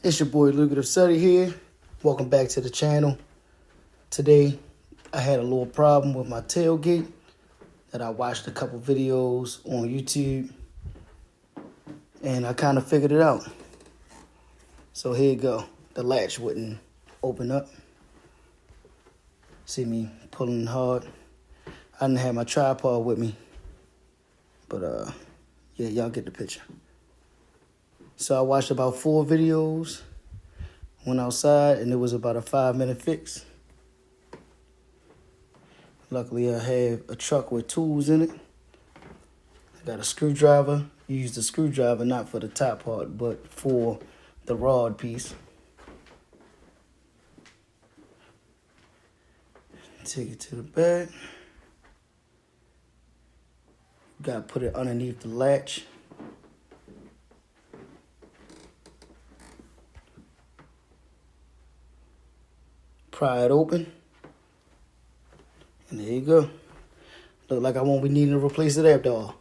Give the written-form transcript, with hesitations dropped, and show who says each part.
Speaker 1: It's your boy Lucrative Suddy here. Welcome back to the channel. Today, I had a little problem with my tailgate that I watched a couple videos on YouTube, and I kind of figured it out. So here you go. The latch wouldn't open up. See me pulling hard. I didn't have my tripod with me, but yeah, y'all get the picture. So I watched about 4 videos, went outside, and it was about a 5-minute fix. Luckily, I have a truck with tools in it. I got a screwdriver. Use the screwdriver not for the top part, but for the rod piece. Take it to the back. Gotta put it underneath the latch. Pry it open. And there you go. Look like I won't be needing to replace it after all.